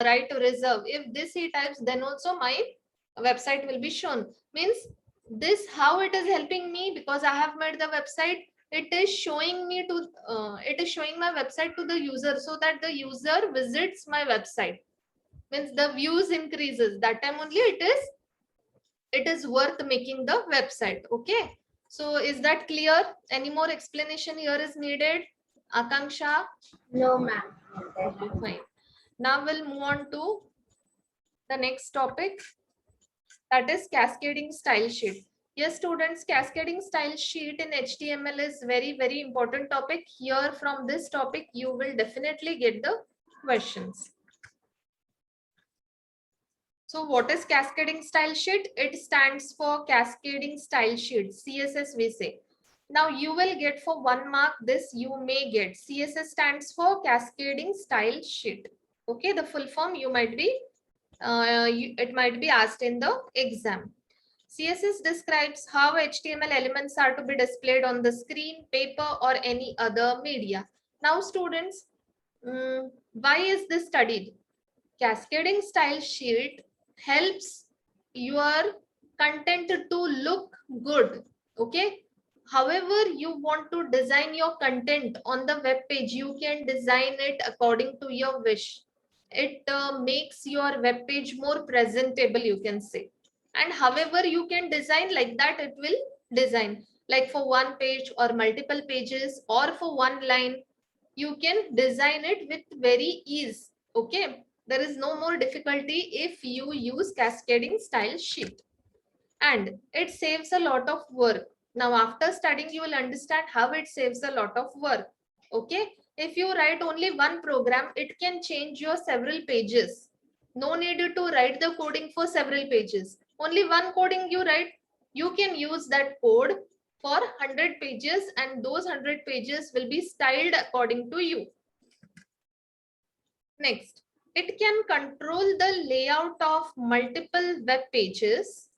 right to reserve. If this he types, then also my website will be shown. Means this how it is helping me, because I have made the website, it is showing me to it is showing my website to the user, so that the user visits my website. Means the views increases, that time only it is worth making the website. Okay, so is that clear? Any more explanation here is needed, Akanksha? No, ma'am. Okay, fine. Now we'll move on to the next topic, that is cascading style sheet. Yes, students, cascading style sheet in HTML is very, very important topic. Here from this topic, you will definitely get the questions. So what is cascading style sheet? It stands for cascading style sheet, CSS we say. Now you will get for 1 mark, this you may get. CSS stands for cascading style sheet. Okay, the full form you might be, it might be asked in the exam. CSS describes how HTML elements are to be displayed on the screen, paper, or any other media. Now students, why is this studied? Cascading style sheet helps your content to look good. Okay, however you want to design your content on the web page, you can design it according to your wish. It makes your web page more presentable, you can say. And however you can design like that, it will design like for one page or multiple pages or for one line, you can design it with very ease. Okay, there is no more difficulty if you use cascading style sheet, and it saves a lot of work. Now after studying, you will understand how it saves a lot of work. Okay, if you write only one program, it can change your several pages. No need to write the coding for several pages. Only one coding you write, you can use that code for 100 pages, and those 100 pages will be styled according to you. Next, it can control the layout of multiple web pages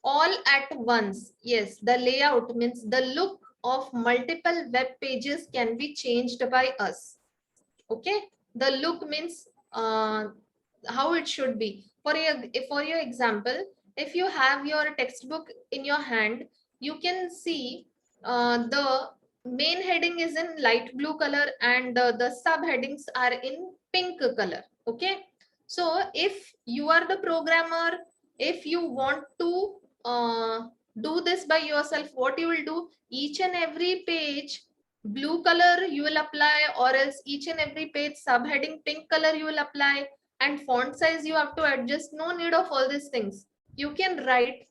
all at once. Yes, the layout means the look of multiple web pages can be changed by us. Okay, the look means how it should be. For your example, if you have your textbook in your hand, you can see the main heading is in light blue color, and the subheadings are in pink color. Okay, so if you are the programmer, if you want to do this by yourself, what you will do, each and every page blue color you will apply, or else each and every page subheading pink color you will apply, and font size you have to adjust. No need of all these things. You can write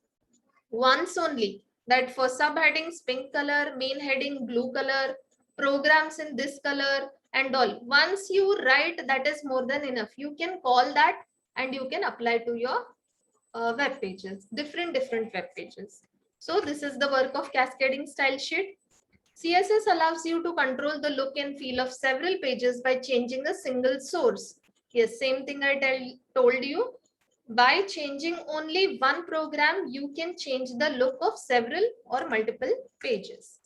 once only that for subheadings pink color, main heading blue color, programs in this color, and all. Once you write, that is more than enough. You can call that and you can apply to your web pages, different web pages. So this is the work of cascading style sheet. CSS allows you to control the look and feel of several pages by changing a single source. Yes, same thing I told you. By changing only one program, you can change the look of several or multiple pages.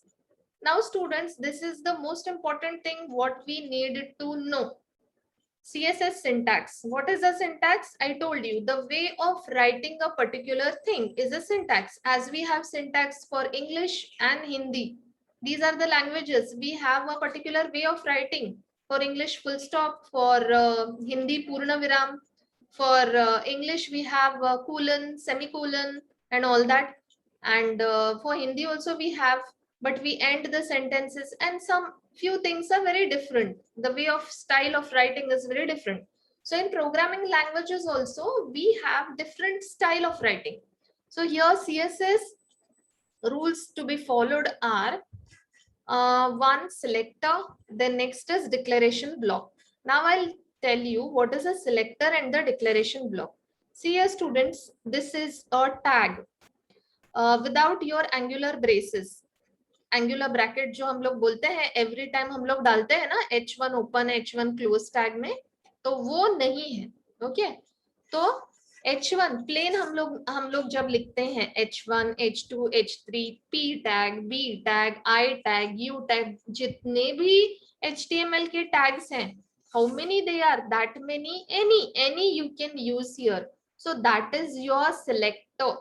Now students, this is the most important thing what we need to know. CSS syntax. What is a syntax? I told you the way of writing a particular thing is a syntax. As we have syntax for English and Hindi, these are the languages. We have a particular way of writing. For English, full stop. For Hindi, purna viram. For English, we have colon, semicolon, and all that. And for Hindi also we have, but we end the sentences, and some few things are very different. The way of style of writing is very different. So in programming languages also, we have different style of writing. So here CSS rules to be followed are one, selector, then next is declaration block. Now I'll tell you what is a selector and the declaration block. See here students, this is a tag without your angular braces. Angular bracket जो हम लोग बोलते हैं, every time हम लोग डालते हैं ना H1 open H1 close tag में, तो वो नहीं है. ओके, तो H1 प्लेन हम लोग जब लिखते हैं H1, H2, H3, P tag, B tag, I tag, U tag, जितने भी HTML के टैग्स हैं, how many they are, that many, any you can use here. So that is your selector.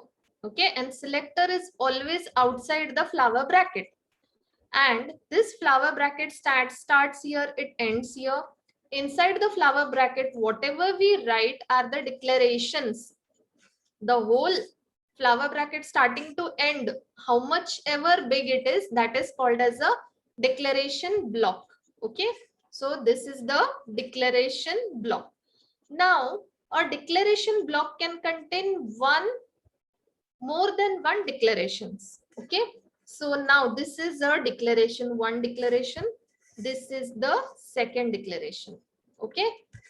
Okay, and selector is always outside the flower bracket, and this flower bracket starts here, it ends here. Inside the flower bracket, whatever we write are the declarations. The whole flower bracket starting to end, how much ever big it is, that is called as a declaration block. Okay, so this is the declaration block. Now a declaration block can contain more than one declarations. Okay, so now this is a declaration, one declaration, this is the second declaration. Okay,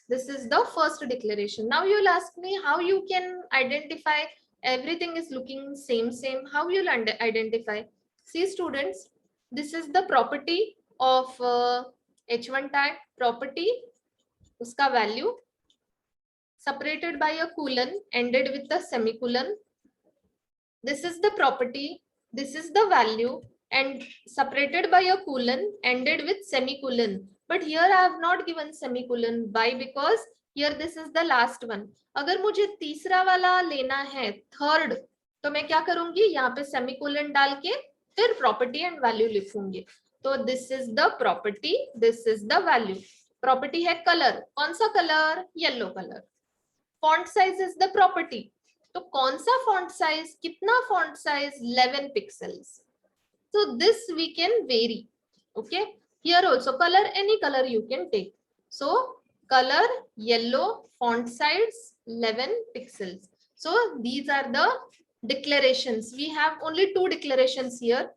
this is the first declaration. Now you'll ask me how you can identify everything is looking same, how you'll identify. See students, this is the property of h1 tag, property, uska value, separated by a colon, ended with a semicolon. This is the property, this is the value, and separated by a colon, ended with semicolon. But here I have not given semicolon. Why? Because here this is the last one. अगर मुझे तीसरा वाला लेना है, third, तो मैं क्या करूंगी, यहाँ पे सेमिकोलन डाल के फिर प्रॉपर्टी एंड वैल्यू लिखूंगी. तो this is the property, this is the value. Property है कलर, कौन सा colour, yellow colour. Font size is the property, तो कौन सा फॉन्ट साइज, कितना font size, 11 pixels. so this we can vary. Okay, here also color, any color you can take. So color yellow, font size 11 pixels. So these are the declarations. We have only two declarations here,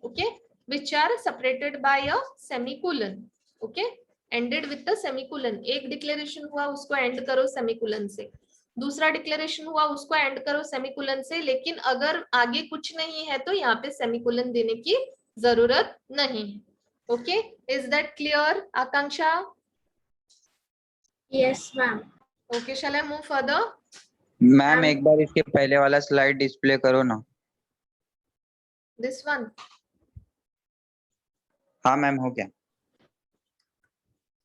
okay, which are separated by a semicolon. Okay, ended with the semicolon. एक declaration हुआ उसको end करो semicolon से, दूसरा declaration हुआ उसको and करो semicolon से. लेकिन अगर आगे कुछ नहीं है तो यहाँ पे सेमीकोलन देने की जरूरत नहीं है. Okay, is that clear Akanksha? Yes ma'am. Okay, shall I move further? Ma'am एक बार इसके पहले वाला स्लाइड डिस्प्ले करो ना. This one? हाँ मैम, हो गया.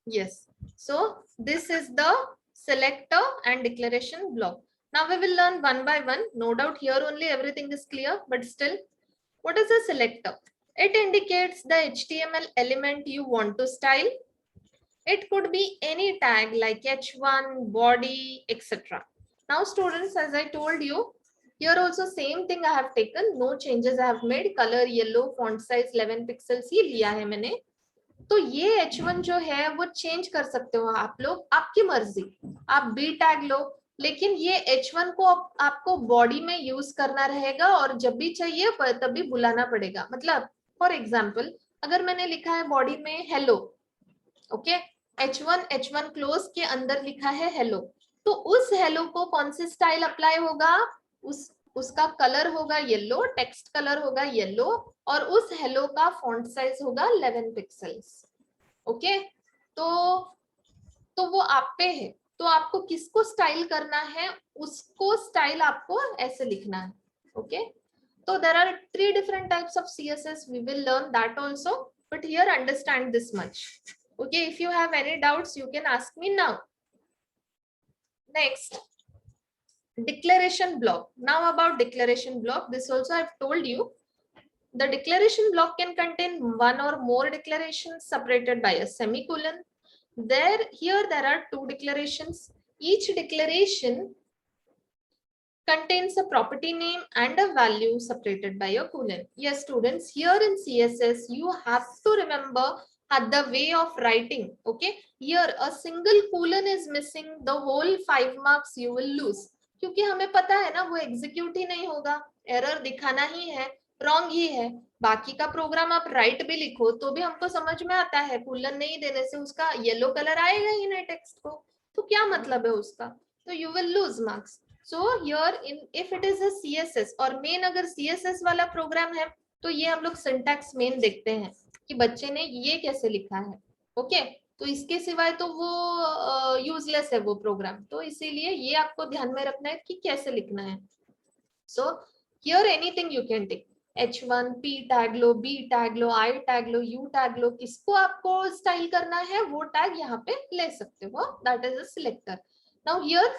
Yes, so this is the selector and declaration block. Now we will learn one by one. No doubt here only everything is clear, but still, what is a selector? It indicates the HTML element you want to style. It could be any tag like h1, body, etc. Now students, as I told you, here also same thing I have taken, no changes I have made. Color yellow, font size 11 pixels ही लिया है मैंने. तो ये h1 जो है वो change कर सकते हो आप लोग, आपकी मर्जी. आप b टैग लो, लेकिन ये h1 को आपको बॉडी में यूज करना रहेगा और जब भी चाहिए तभी बुलाना पड़ेगा. मतलब फॉर एग्जांपल अगर मैंने लिखा है बॉडी में हेलो, ओके, h1 क्लोज के अंदर लिखा है हेलो, तो उस हेलो को कौन से स्टाइल अप्लाई होगा, उसका कलर होगा येलो, टेक्स्ट कलर होगा येलो, और उस हेलो का फॉन्ट साइज होगा 11 पिक्सेल्स. ओके, तो वो आप पे है, तो आपको किसको स्टाइल करना है, उसको स्टाइल आपको ऐसे लिखना है. ओके, तो there are 3 different types of CSS. We will learn that also, but here understand this much. Okay, if you have any doubts you can ask me now. Next, declaration block. Now about declaration block, this also I've told you. The declaration block can contain one or more declarations separated by a semicolon. Here there are 2 declarations. Each declaration contains a property name and a value separated by a colon. Yes students, here in CSS you have to remember the way of writing. Okay, here a single colon is missing, the whole 5 marks you will lose. क्योंकि हमें पता है ना वो execute ही नहीं होगा, error दिखाना ही है, रॉन्ग ही है. बाकी का प्रोग्राम आप राइट भी लिखो तो भी हमको समझ में आता है, कोलन नहीं देने से उसका येलो कलर आएगा ही नहीं टेक्स्ट को, तो क्या मतलब है उसका, तो you will lose marks. So here in if it is a CSS और मेन अगर CSS वाला प्रोग्राम है तो ये हम लोग सिंटैक्स मेन देखते हैं कि बच्चे ने ये कैसे लिखा है. ओके, तो इसके सिवाय तो वो यूजलेस है वो प्रोग्राम, तो इसीलिए ये आपको ध्यान में रखना है कि कैसे लिखना है. So here anything you can take. H1 P tag लो, B टैग लो, I टैग लो, U टैग लो, किसको आपको स्टाइल करना है वो टैग यहाँ पे ले सकते हो. That is a selector. Now here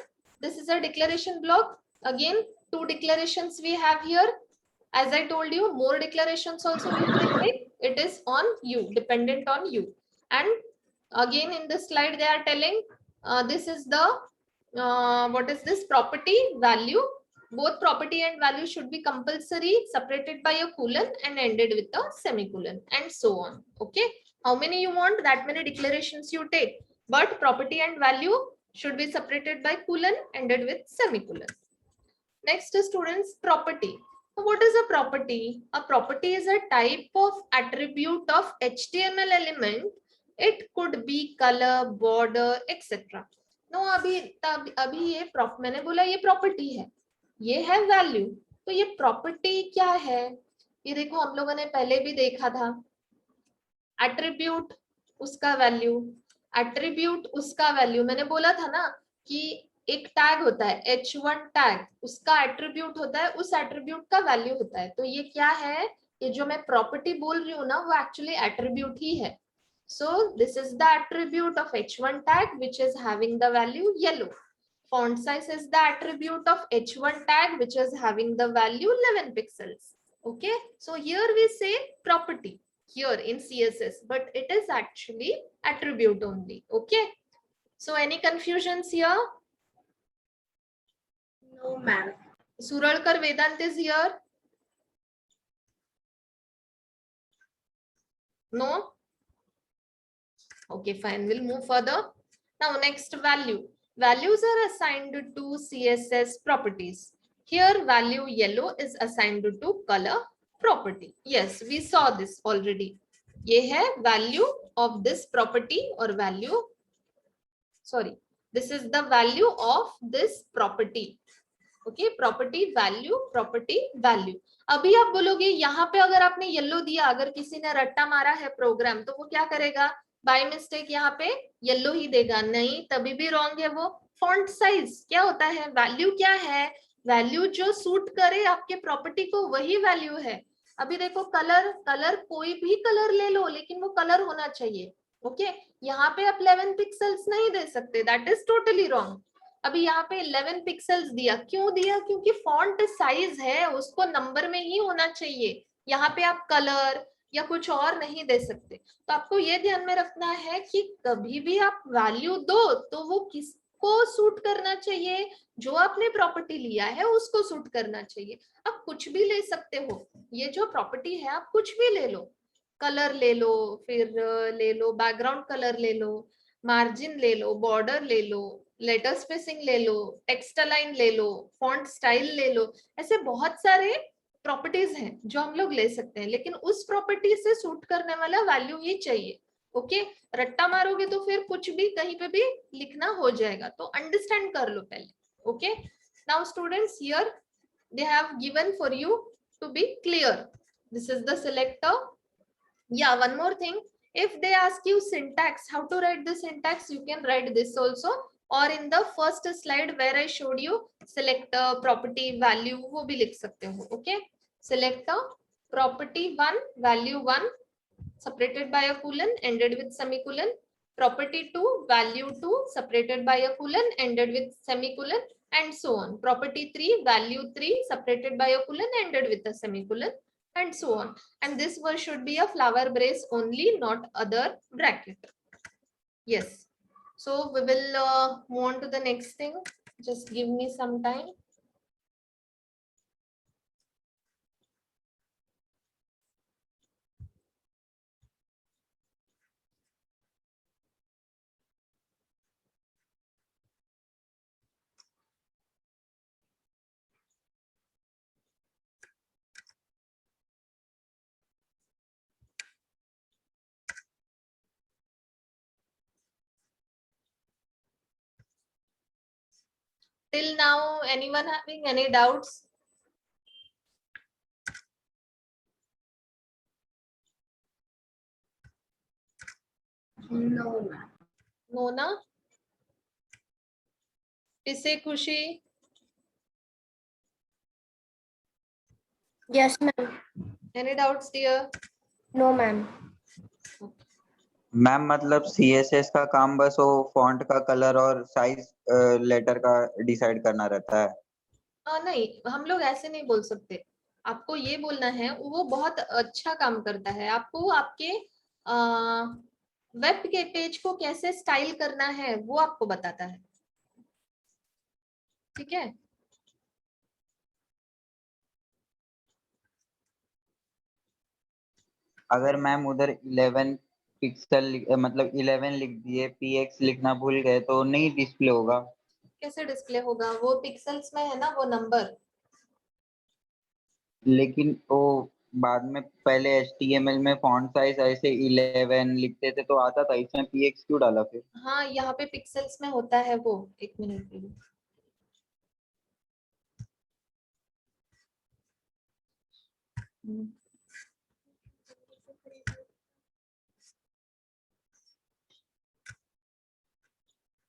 this is a declaration block. Again 2 declarations we have here. As I told you, more declarations also we will take. It is on you, dependent on you. And again in this slide they are telling this is the what is this property value. Both property and value should be compulsory, separated by a colon and ended with a semicolon, and so on. Okay, how many you want, that many declarations you take, but property and value should be separated by colon, ended with semicolon. Next, students, property. So what is a property? A property is a type of attribute of HTML element. It could be color, border, etc. No अभी ये मैंने बोला ये property है, ये है value. तो ये प्रॉपर्टी क्या है? ये देखो हम लोगों ने पहले भी देखा था. एट्रीब्यूट उसका वैल्यू, एट्रीब्यूट उसका वैल्यू. मैंने बोला था ना कि एक टैग होता है H1 टैग, उसका एट्रीब्यूट होता है, उस एट्रीब्यूट का वैल्यू होता है. तो ये क्या है? ये जो मैं प्रॉपर्टी बोल रही हूँ ना वो एक्चुअली एट्रीब्यूट ही है. So this is the attribute of H1 tag which is having the value yellow. Font size is the attribute of H1 tag which is having the value 11 pixels. Okay, so here we say property here in CSS, but it is actually attribute only. Okay, so any confusions here? No, ma'am. Suralkar Vedant is here. No. Okay, fine. We'll move further. Now, next value. Values are assigned to CSS properties. Here, value yellow is assigned to color property. Yes, we saw this already. ये है value of this property or value. Sorry, this is the value of this property. Okay, property value, property value. अभी आप बोलोगे यहाँ पे अगर आपने yellow दिया, अगर किसी ने रट्टा मारा है प्रोग्राम, तो वो क्या करेगा? बाय मिस्टेक यहाँ पे येलो ही देगा. नहीं, तभी भी रॉन्ग है वो. फॉन्ट साइज क्या होता है? वैल्यू क्या है? वैल्यू जो सूट करे आपके प्रॉपर्टी को वही वैल्यू है. अभी देखो कलर, कलर कोई भी कलर ले लो लेकिन वो कलर होना चाहिए. ओके, यहाँ पे आप 11 पिक्सल्स नहीं दे सकते, दैट इज टोटली रॉन्ग. अभी यहाँ पे 11 पिक्सल्स दिया, क्यों दिया? क्योंकि फॉन्ट साइज है, उसको नंबर में ही होना चाहिए. यहाँ पे आप कलर या कुछ और नहीं दे सकते. तो आपको ये ध्यान में रखना है कि कभी भी आप वैल्यू दो तो वो किसको सूट करना चाहिए? जो आपने प्रॉपर्टी लिया है उसको सूट करना चाहिए. आप कुछ भी ले सकते हो, ये जो प्रॉपर्टी है आप कुछ भी ले लो. कलर ले लो, फिर ले लो बैकग्राउंड कलर ले लो, मार्जिन ले लो, बॉर्डर ले लो, लेटर स्पेसिंग ले लो, टेक्स्ट अलाइन ले लो, फॉन्ट स्टाइल ले लो. ऐसे बहुत सारे प्रॉपर्टीज हैं जो हम लोग ले सकते हैं, लेकिन उस प्रॉपर्टी से सूट करने वाला वैल्यू ही चाहिए. ओके, रट्टा मारोगे तो फिर कुछ भी कहीं पे भी लिखना हो जाएगा. तो अंडरस्टैंड कर लो पहले. Okay, now students, here they have given for you to be clear. This is the selector. Yeah, one more thing. If they ask you syntax, how to write the syntax, you can write this also. और in the first slide where I showed you selector, property, value, वो भी लिख सकते हो. Okay, selector, property 1, value 1, separated by a colon, ended with semicolon. Property 2, value 2, separated by a colon, ended with semicolon, and so on. Property 3, value 3, separated by a colon, ended with a semicolon, and so on. And this word should be a flower brace only, not other bracket. Yes. So we will move on to the next thing. Just give me some time. Till now, anyone having any doubts? No, ma'am. No, na? Tisse Khushi? Yes, ma'am. Any doubts, dear? No, ma'am. Ma'am मतलब CSS का काम बस वो font का colour और size letter का decide करना रहता है। नहीं, हम लोग ऐसे नहीं बोल सकते। आपको ये बोलना है वो बहुत अच्छा काम करता है। आपको आपके वेब के पेज को कैसे स्टाइल करना है वो आपको बताता है। ठीक है। अगर मैम उधर 11 पिक्सल मतलब 11 लिख दिए, px लिखना भूल गए तो नहीं डिस्प्ले होगा। कैसे डिस्प्ले होगा? वो पिक्सेल्स में है ना वो नंबर। लेकिन वो बाद में पहले HTML में फॉन्ट साइज ऐसे 11 लिखते थे तो आता था, इसमें px क्यों डाला फिर? हाँ, यहाँ पे पिक्सेल्स में होता है वो। एक मिनट के लिए।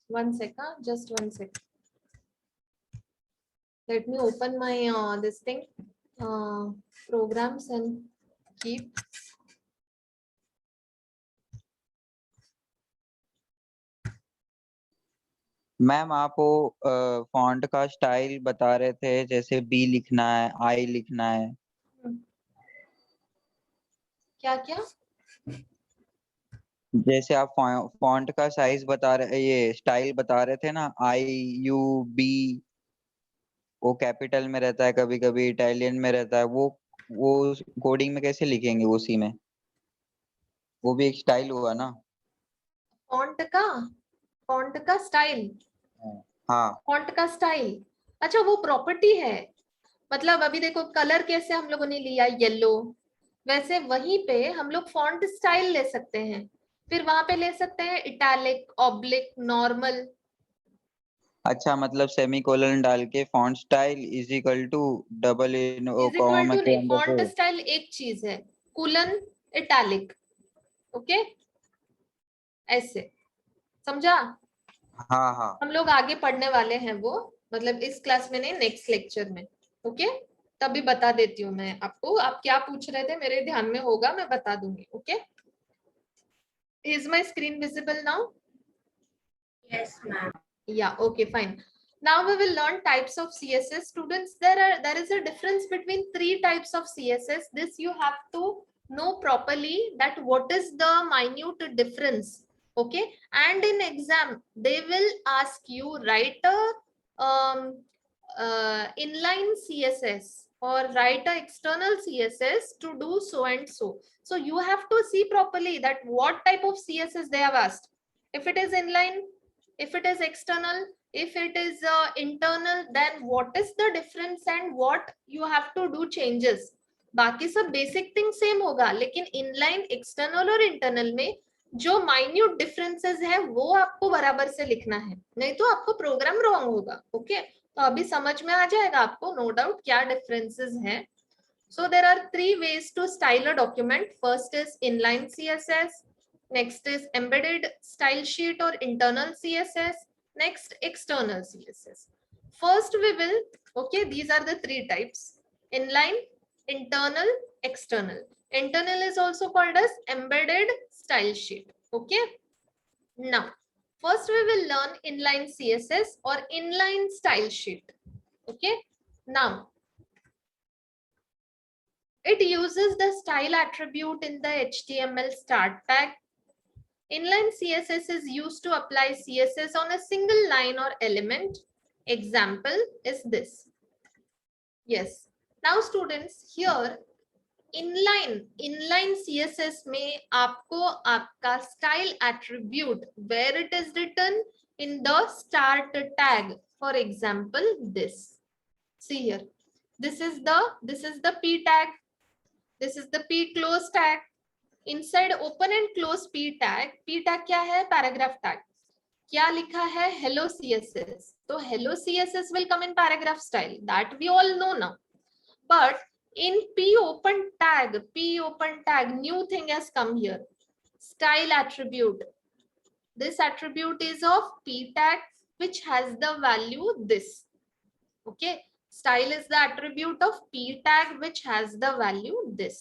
One sec, just 1 sec. Let me open my this thing, programs and keep. Ma'am आप वो फॉन्ट का स्टाइल बता रहे थे, जैसे बी लिखना है, आई लिखना है। क्या क्या? जैसे आप फॉन्ट का साइज बता रहे, ये स्टाइल बता रहे थे ना, IUB, वो कैपिटल में रहता है, कभी कभी इटालियन में रहता है, वो कोडिंग में कैसे लिखेंगे उसी में? वो भी एक स्टाइल हुआ ना। फॉन्ट का स्टाइल। हाँ फॉन्ट का स्टाइल, अच्छा वो प्रॉपर्टी है। मतलब अभी देखो कलर कैसे हम लोगों ने लिया येलो, वैसे वहीं पे हम लोग फॉन्ट स्टाइल ले सकते हैं। फिर वहां पे ले सकते हैं इटैलिक, ऑब्लिक, नॉर्मल। अच्छा, मतलब सेमीकोलन डाल के font style is equal to double in is equal comma to के नहीं, अंदर फॉन्ट से। स्टाइल एक चीज है, कुलन, इटैलिक। ओके, ऐसे समझा? हाँ हाँ। हम लोग आगे पढ़ने वाले हैं वो, मतलब इस क्लास में नहीं, नेक्स्ट लेक्चर में। ओके, तभी बता देती हूँ मैं आपको। आप क्या पूछ रहे थे मेरे ध्यान में होगा, मैं बता दूंगी। Okay, is my screen visible now? Yes, ma'am. Yeah, okay, fine. Now we will learn types of CSS. Students, there is a difference between 3 types of CSS. This you have to know properly, that what is the minute difference. Okay, and in exam they will ask you write a inline CSS or write a external CSS to do so and so. So you have to see properly that what type of CSS they have asked. If it is inline, if it is external, if it is internal, then what is the difference and what you have to do changes. बाकी सब basic thing same होगा, लेकिन inline, external और internal में जो minute differences है वो आपको बराबर से लिखना है, नहीं तो आपको प्रोग्राम रॉन्ग होगा। ओके, तो अभी समझ में आ जाएगा आपको, नो डाउट, क्या डिफरेंसेस हैं। So there are 3 ways to style a document. First is inline CSS, next is embedded style sheet or internal CSS, next external CSS. First we will, okay, these are the 3 types: inline, internal, external. Internal is also called as embedded style sheet. Okay, now first we will learn inline CSS or inline style sheet. Okay, now it uses the style attribute in the HTML start tag. Inline CSS is used to apply CSS on a single line or element. Example is this. Yes. Now students, here inline CSS में आपको आपका style attribute where it is written in the start tag. For example, this. See here. This is the P tag. This is the P close tag. Inside open and close P tag क्या है? Paragraph tag. क्या लिखा है? Hello CSS. तो Hello CSS will come in paragraph style. That we all know now. But in P open tag, new thing has come here. Style attribute. This attribute is of P tag, which has the value this. Okay. Style is the attribute of p tag which has the value this.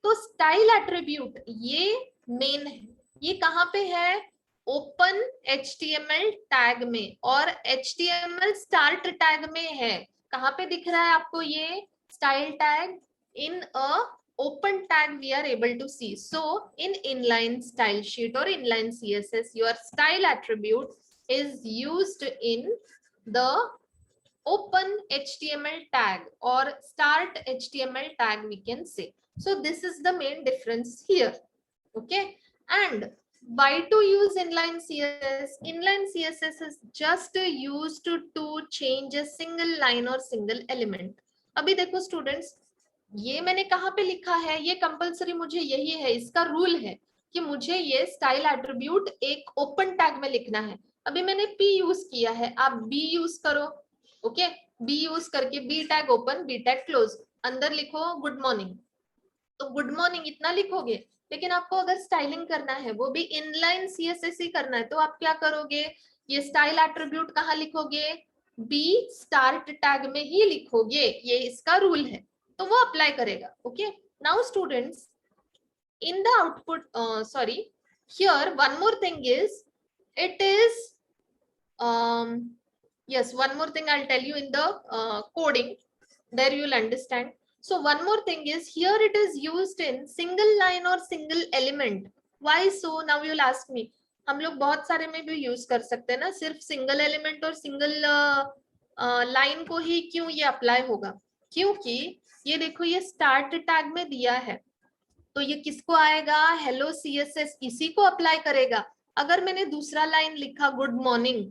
तो style attribute ये main है, ये कहाँ पे है? Open HTML tag में और HTML start tag में है. कहाँ पे दिख रहा है आपको ये style tag? In a open tag we are able to see. So in inline style sheet or inline CSS, your style attribute is used in the open HTML tag or start HTML tag, we can say. So this is the main difference here. Okay. And why to use inline CSS? Inline CSS is just used to change a single line or single element. अभी देखो students, ये मैंने कहाँ पे लिखा है? ये compulsory मुझे यही है, इसका रूल है कि मुझे ये स्टाइल एट्रीब्यूट एक ओपन टैग में लिखना है. अभी मैंने P यूज किया है, आप B यूज करो. ओके, B यूज करके B tag open, B tag close, अंदर लिखो गुड मॉर्निंग, तो गुड मॉर्निंग इतना लिखोगे. लेकिन आपको अगर स्टाइलिंग करना है, वो भी इनलाइन CSS ही करना है, तो आप क्या करोगे? ये स्टाइल एट्रीब्यूट कहाँ लिखोगे? B स्टार्ट टैग में ही लिखोगे, ये इसका रूल है, तो वो अप्लाई करेगा. Okay, now students, in the output, sorry, here one more thing is, it is yes, one more thing I'll tell you in the coding, there you will understand. So one more thing is, here it is used in single line or single element. Why so? Now you will ask me. हम लोग बहुत सारे में भी use कर सकते हैं ना, सिर्फ सिंगल एलिमेंट और सिंगल लाइन को ही क्यों ये अप्लाई होगा? क्योंकि ये देखो, ये स्टार्ट टैग में दिया है, तो ये किसको आएगा? हेलो CSS, इसी को अप्लाई करेगा. अगर मैंने दूसरा लाइन लिखा गुड मॉर्निंग,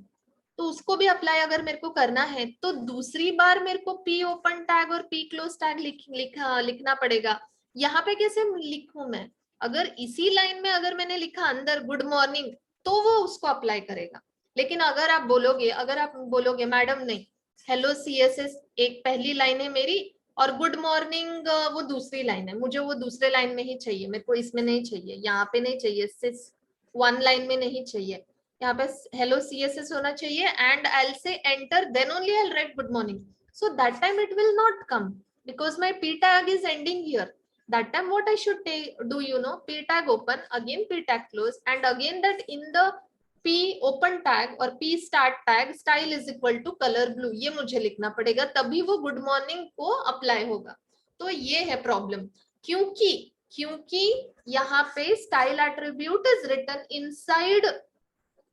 तो उसको भी अप्लाई अगर मेरे को करना है, तो दूसरी बार मेरे को P ओपन टैग और P क्लोज टैग लिखना पड़ेगा. यहाँ पे कैसे लिखूं मैं? अगर इसी लाइन में अगर मैंने लिखा अंदर गुड मॉर्निंग, तो वो उसको अप्लाई करेगा. लेकिन अगर आप बोलोगे मैडम नहीं, हेलो CSS एक पहली लाइन है मेरी और गुड मॉर्निंग वो दूसरी लाइन है, मुझे वो दूसरे लाइन में ही चाहिए, मेरे को इसमें नहीं चाहिए, यहाँ पे नहीं चाहिए, सिर्फ वन लाइन में नहीं चाहिए, यहाँ पे हेलो CSS होना चाहिए, and I'll say enter, then only I'll write good morning. So that time it will not come because my P tag is ending here. That time what I should do, you know, P tag open, again P tag close, and again that in the P open tag और P start tag style is equal to color blue, ये मुझे लिखना पड़ेगा, तभी वो good morning को apply होगा. तो ये है प्रॉब्लम, क्योंकि यहाँ पे style attribute is written inside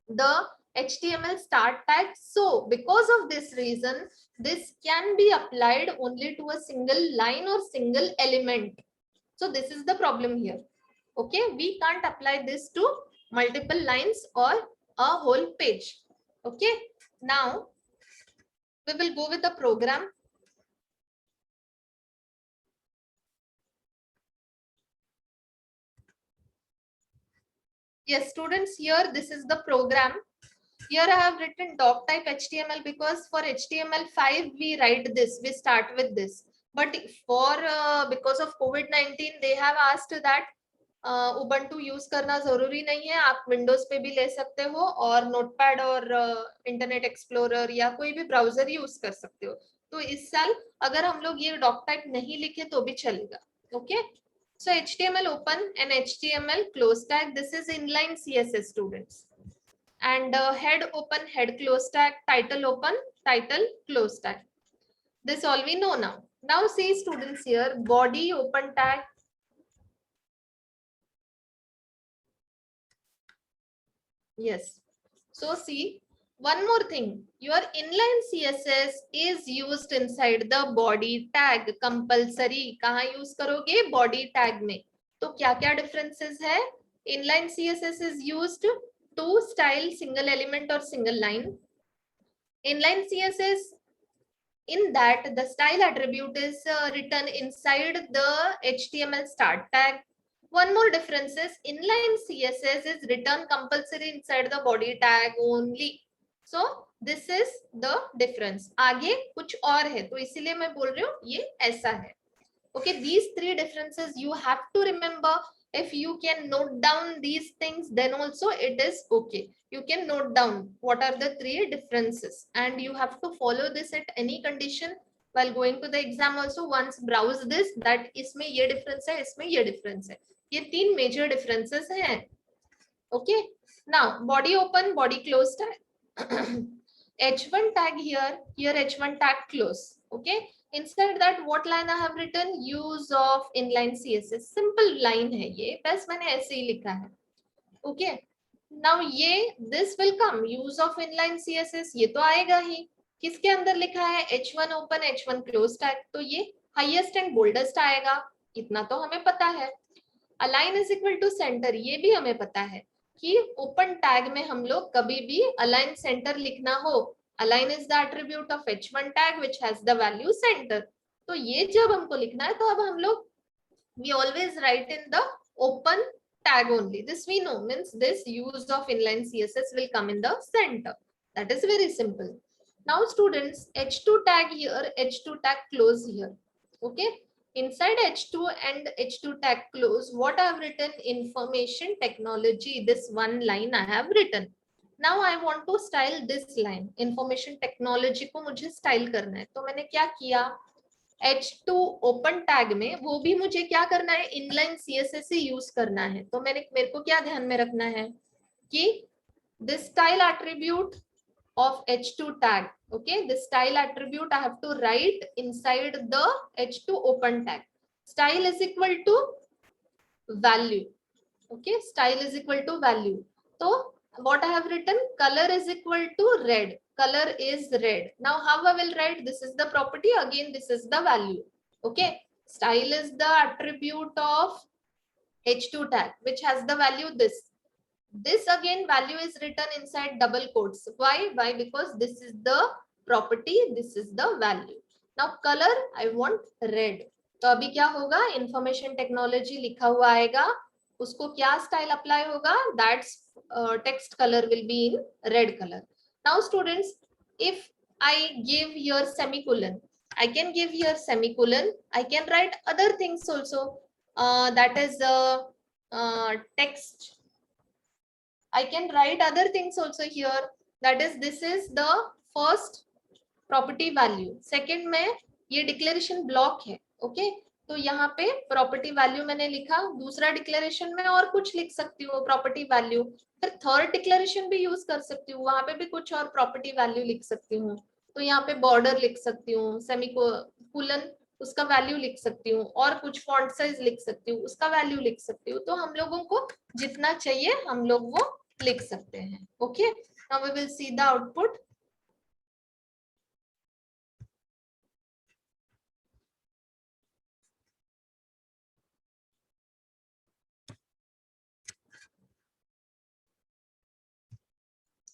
the HTML start tag. So because of this reason, this can be applied only to a single line or single element. So this is the problem here. Okay, we can't apply this to multiple lines or a whole page. Okay, now we will go with the program. Yes, students, here this is the program. Here I have written doc type HTML because for HTML5 we write this, we start with this. But for because of COVID-19 they have asked that Ubuntu use करना जरूरी नहीं है, आप Windows पे भी ले सकते हो और Notepad और Internet Explorer या कोई भी ब्राउजर यूज कर सकते हो. तो इस साल अगर हम लोग ये डॉक टाइप नहीं लिखे तो भी चलेगा. Okay, so HTML open and HTML close tag, this is inline CSS students. And head open, head close tag, title open, title close tag. This all we know now. Now see students here, body open tag. Yes. So see, one more thing, your inline CSS is used inside the body tag compulsory. कहाँ use करोगे? Body tag में. तो क्या क्या differences है? Inline CSS is used to style single element or single line. Inline CSS, in that the style attribute is written inside the HTML start tag. One more difference is inline CSS is written compulsory inside the body tag only. So this is the difference. आगे कुछ और है, तो इसीलिए मैं बोल रही हूँ ये ऐसा है. Okay, these three differences you have to remember. If you can note down these things, then also it is okay. You can note down what are the three differences and you have to follow this at any condition. while going to the exam also once browse this that इसमें ये difference है, इसमें ये difference है. ये 3 major differences हैं. Okay, now body open, body close tag. H1 tag here H1 tag close. Okay, inside that what line I have written? Use of inline CSS. Simple line है ये, बस मैंने ऐसे ही लिखा है. Okay, now ये this will come, use of inline CSS ये तो आएगा ही. किसके अंदर लिखा है? H1 open H1 close tag, तो ये highest and boldest आएगा, इतना तो हमें पता है. Align is equal to center, ये भी हमें पता है कि open tag में हम लोग कभी भी align center लिखना हो, align is the attribute of H1 tag which has the value center. तो ये जब हमको लिखना है तो अब हम लोग we always write in the open tag only. This we know, means this use of inline CSS will come in the center. That is very simple. Now students, H2 tag here, H2 tag close here. Okay, inside H2 and H2 tag close, what I have written? Information technology. This one line I have written. Now I want to style this line. Information technology को मुझे style करना है, तो मैंने क्या किया? H2 open tag में वो भी मुझे क्या करना है? इनलाइन CSS ही यूज करना है. तो मेरे को क्या ध्यान में रखना है कि this style attribute of H2 tag, okay, this style attribute I have to write inside the H2 open tag. Style is equal to value. Okay, style is equal to value. So what I have written? Color is equal to red. Color is red. Now how I will write? This is the property, again this is the value. Okay, style is the attribute of H2 tag which has the value this. This again value is written inside double quotes. Why? Because this is the property, this is the value. Now color I want red. तो अभी क्या होगा? Information technology लिखा हुआ आएगा, उसको क्या style apply होगा? That's text color will be in red color. Now students, if I give here semicolon, I can give here semicolon. I can write other things also. That is text. I can write other things also here. That is, this is the first property value. Second में ये declaration block है. Okay, तो यहाँ पे property value मैंने लिखा. दूसरा declaration में और कुछ लिख सकती हूँ property value. फिर third declaration भी use कर सकती हूँ, वहाँ पे भी कुछ और property value लिख सकती हूँ. तो यहाँ पे border लिख सकती हूँ, semicolon उसका वैल्यू लिख सकती हूँ, और कुछ फॉन्ट साइज लिख सकती हूँ, उसका वैल्यू लिख सकती हूँ. तो हम लोगों को जितना चाहिए हम लोग वो लिख सकते हैं. Okay, now we will see the output.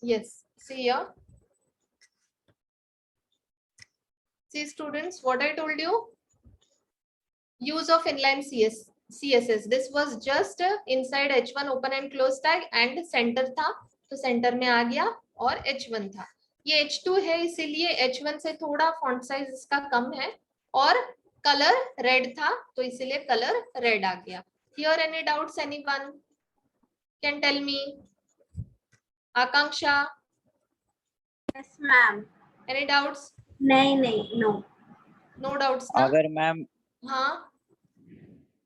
Yes, see here. See students, what I told you, use of inline CSS. This was just inside H1 open and close tag and center था, तो center में आ गया, और H1 था. ये H2 है इसीलिए H1 से थोड़ा font size इसका कम है, और color red था तो इसीलिए color red आ गया. Here any doubts? Anyone can tell me? Akanksha? Yes, ma'am. Any doubts? नहीं, no. No doubts ना? अगर मैम हाँ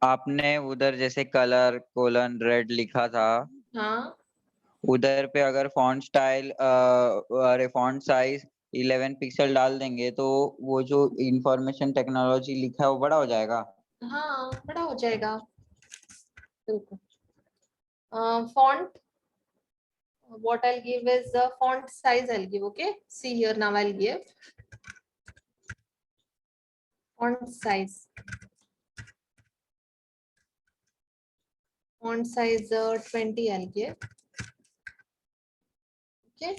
आपने उधर जैसे कलर कोलन रेड लिखा था, हाँ, उधर पे अगर फॉन्ट स्टाइल अरे फॉन्ट साइज 11 पिक्सल डाल देंगे तो वो जो इंफॉर्मेशन टेक्नोलॉजी लिखा है वो बड़ा हो जाएगा. हाँ बड़ा हो जाएगा. बिल्कुल. Font, what I'll give is the font size I'll give. Okay, see here now I'll give font size. Font size 20 I'll give. Okay.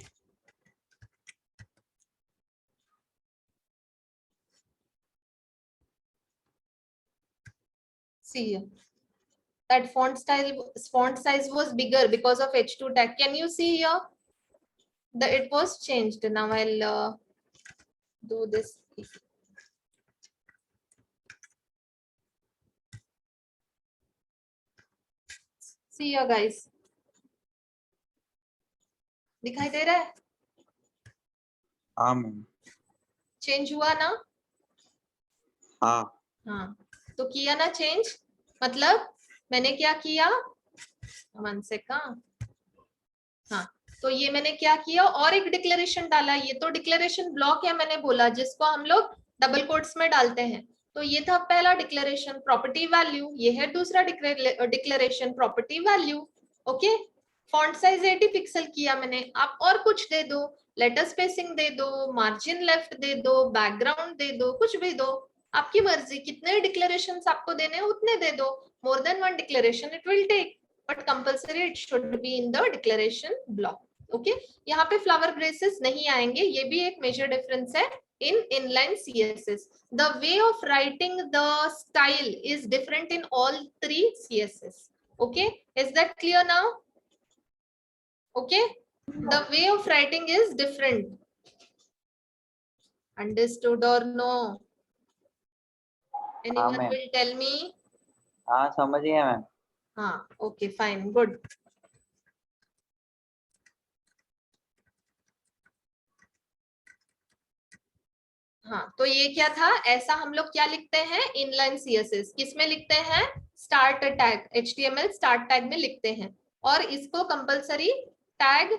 See here. That font size was bigger because of H2 tag. Can you see here? It was changed. Now I'll do this. See here guys. दिखाई दे रहा है? हाँ ma'am. Change हुआ ना? हाँ हाँ, तो किया ना चेंज, मतलब मैंने क्या किया, वन सेकंड, हाँ, तो ये मैंने क्या किया और एक डिक्लेरेशन डाला, ये तो डिक्लेरेशन ब्लॉक है मैंने बोला, जिसको हम लोग डबल कोट्स में डालते हैं। तो ये था पहला डिक्लेरेशन प्रॉपर्टी वैल्यू, ये है दूसरा declaration property value. Okay, font size 80 pixel किया मैंने, आप और कुछ दे दो, लेटर स्पेसिंग दे दो, मार्जिन लेफ्ट दे दो, बैकग्राउंड दे दो, कुछ भी दो, आपकी मर्जी, कितने डिक्लेरेशंस आपको देने हैं उतने दे दो, more than one declaration it will take, but compulsory it should be in the declaration block. Okay, यहाँ पे फ्लावर ब्रेसेस नहीं आएंगे, ये भी एक मेजर डिफरेंस है in inline CSS. The way of writing the style is different in all three CSS. Okay, is that clear now? Okay, the way of writing is different. Understood or no? Anyone ma'am. will tell me? हाँ समझ गया ma'am. हाँ, okay, fine, good. हाँ, तो ये क्या था, ऐसा हम लोग क्या लिखते हैं इनलाइन सीएसएस, किसमें लिखते हैं, start tag, HTML start tag में लिखते हैं, और इसको कंपलसरी टैग,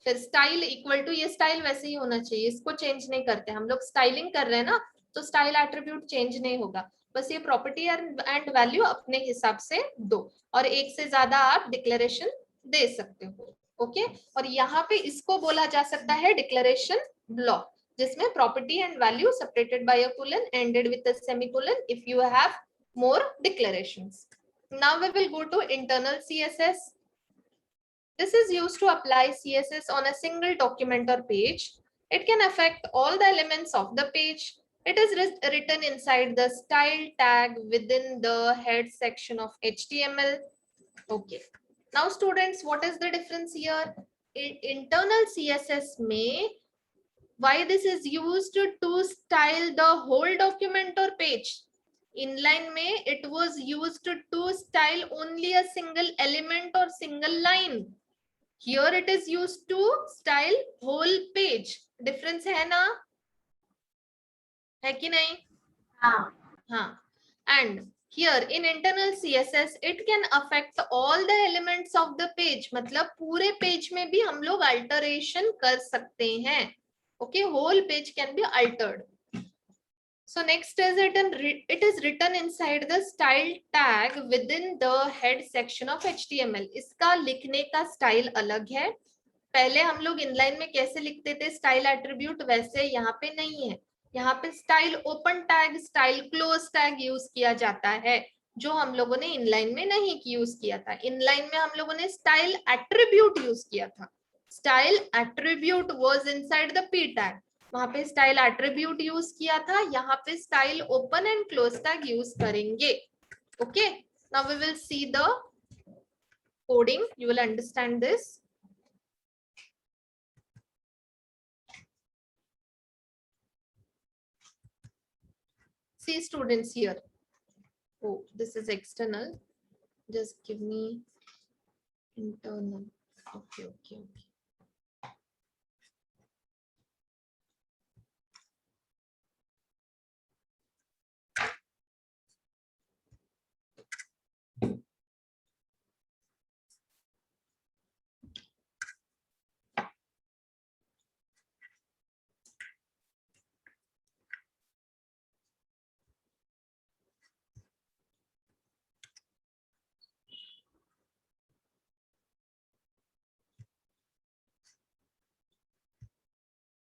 फिर स्टाइल इक्वल टू, ये स्टाइल वैसे ही होना चाहिए, इसको चेंज नहीं करते हम लोग, स्टाइलिंग कर रहे हैं ना, तो स्टाइल एट्रीब्यूट चेंज नहीं होगा, बस ये प्रॉपर्टी एंड वैल्यू अपने हिसाब से दो, और एक से ज्यादा आप डिक्लेरेशन दे सकते हो। ओके, और यहाँ पे इसको बोला जा सकता है डिक्लेरेशन ब्लॉक, जिसमें property and value separated by a colon ended with a semicolon if you have more declarations. Now we will go to internal CSS. This is used to apply CSS on a single document or page. It can affect all the elements of the page. It is written inside the style tag within the head section of HTML. Okay. Now students, what is the difference here? In internal CSS may, why this is used to style the whole document or page. Inline में it was used to style only a single element or single line. Here it is used to style whole page. Difference है ना, है कि नहीं? हाँ. हाँ. And here in internal CSS it can affect all the elements of the page. मतलब पूरे page में भी हम लोग अल्टरेशन कर सकते हैं. Okay, whole page can be altered. So next is it is written inside the style tag within the head section of HTML. इसका लिखने का स्टाइल अलग है, पहले हम लोग इनलाइन में कैसे लिखते थे स्टाइल एट्रीब्यूट, वैसे यहाँ पे नहीं है, यहाँ पे style open tag, style close tag use किया जाता है, जो हम लोगों ने इनलाइन में नहीं यूज किया था। इनलाइन में हम लोगों ने स्टाइल एट्रीब्यूट यूज किया था, style attribute was inside the P tag, वहां पे स्टाइल एट्रीब्यूट यूज किया था, यहाँ पे style open and close tag use करेंगे। Okay, now we will see the coding, you will understand this. See students here. Oh, this is external. Just give me internal. Okay, okay, okay.